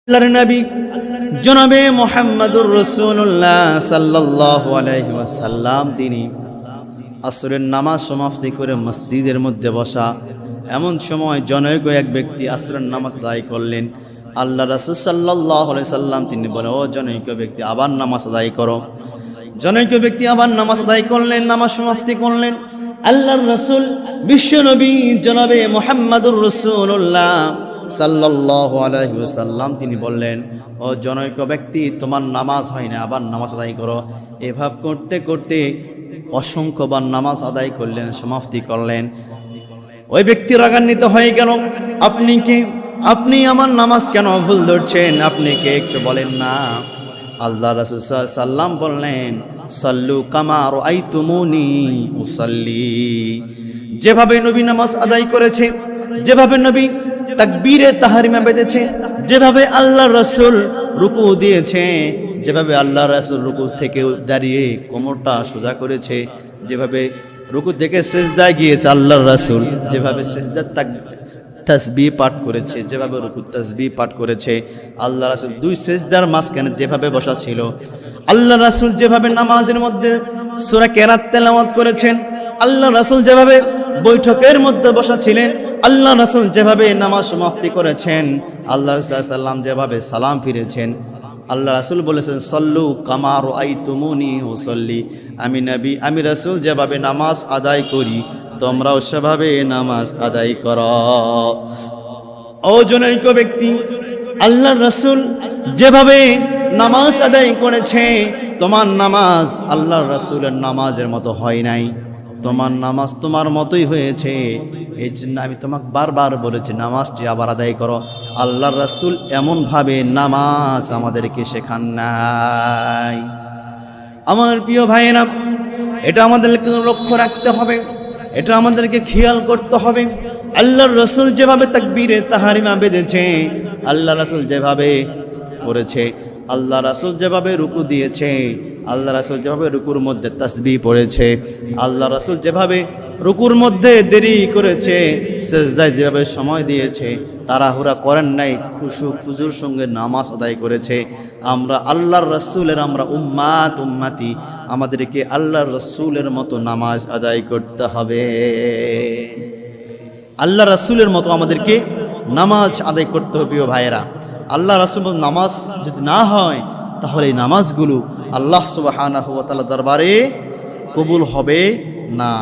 আল্লাহর নবী জনাবে মুহাম্মদুর রাসূলুল্লাহ সাল্লাল্লাহু আলাইহি ওয়াসাল্লাম তিনি আসরের নামাজ সমাপ্তি করে মসজিদের মধ্যে বসা এমন সময় জনৈক এক ব্যক্তি আসরের নামাজ আদায় করলেন। আল্লাহ রাসূল সাল্লাল্লাহু আলাইহি সাল্লাম তিনি বলেন, ও জনৈক ব্যক্তি আবার নামাজ আদায় করো। জনৈক ব্যক্তি আবার নামাজ আদায় করলেন, নামাজ সমাপ্তি করলেন। আল্লাহর রাসূল বিশ্ব নবী জনাবে মুহাম্মদুর রাসূলুল্লাহ সাল্লাল্লাহু আলাইহি ওয়াসাল্লাম তিনি বললেন, ও জনৈক ব্যক্তি তোমার নামাজ হয় না, আবার নামাজ আদায় করো। এভাবে করতে করতে অসংখ্যবার নামাজ আদায় করলেন, সমাপ্তি করলেন। ওই ব্যক্তি রাগান্বিত হয়ে গেল, আপনি আমার নামাজ কেন ভুল ধরছেন, আপনি কে একটু বলেন না। আল্লাহ রাসূল সাল্লাল্লাহু আলাইহি ওয়াসাল্লাম বললেন, সাল্লু কামা রাআইতুমুনি উসাল্লি। যেভাবে নবী নামাজ আদায় করেছে, যেভাবে নবী তাকবীরে তাহরিমা বেঁধেছে, যেভাবে আল্লাহ রাসূল রুকু দিয়েছে, যেভাবে আল্লাহ রাসূল রুকু থেকে দাঁড়িয়ে কোমরটা সোজা করেছে, যেভাবে রুকু থেকে সিজদায় গিয়েছে আল্লাহ রাসূল, যেভাবে সিজদার তাসবিহ পাঠ করেছে, যেভাবে রুকু তাসবিহ পাঠ করেছে আল্লাহ রাসূল, দুই সিজদার মাঝখানে যেভাবে বসা ছিল আল্লাহ রাসূল, যেভাবে নামাজের মধ্যে সূরা কেরাত তেলাওয়াত করেছেন আল্লাহ রাসূল, যেভাবে বৈঠকের মধ্যে বসা ছিলেন আল্লাহ রাসূল, যেভাবে নামাজ সমাপ্তি করেছেন আল্লাহ সাল্লাম, যেভাবে সালাম ফিরেছেন আল্লাহ রাসূল বলেছেন, সল্লু কামা রাআইতুমুনি উসাল্লি। আমি নবী, আমি রাসূল যেভাবে নামাজ আদায় করি তোমরাও সেভাবে নামাজ আদায় করো। ও জনৈক ব্যক্তি, আল্লাহ রাসূল যেভাবে নামাজ আদায় করেছে তোমার নামাজ আল্লাহ রাসূলের নামাজের মতো হয় নাই, তোমার নামাজ তোমার মতোই হয়েছে। এই জন্য আমি তোমাকে বারবার বলেছি নামাজটি আবার আদায় করো। আল্লাহ রাসূল এমনভাবে নামাজ আমাদেরকে শেখান নাই। আমার প্রিয় ভাইয়েরা, এটা আমাদেরকে লক্ষ্য রাখতে হবে, এটা আমাদেরকে খেয়াল করতে হবে। আল্লাহর রাসূল যেভাবে তাকবীরে তাহরিমা বেঁধেছে, আল্লাহ রাসূল যেভাবে পড়েছে, আল্লাহ রাসূল যেভাবে রুকু দিয়েছে, আল্লাহ রাসূল যেভাবে রুকুর মধ্যে তাসবিহ পড়েছে, আল্লাহ রাসূল যেভাবে রুকুর মধ্যে দেরি করেছে, সিজদায় যেভাবে সময় দিয়েছে, তাড়াহুড়া করেন নাই, খুশু খুজুর সঙ্গে নামাজ আদায় করেছে। আমরা আল্লাহর রাসূলের আমরা উম্মতি, আমাদেরকে আল্লাহর রাসূলের মতো নামাজ আদায় করতে হবে। আল্লাহ রাসূলের মতো আমাদেরকে নামাজ আদায় করতে হবে। প্রিয় ভাইয়েরা, আল্লাহ রাসূল নামাজ যদি না হয় তাহলে এই নামাজগুলো আল্লাহ সুবহানাহু ওয়া তাআলা দরবারে কবুল হবে না।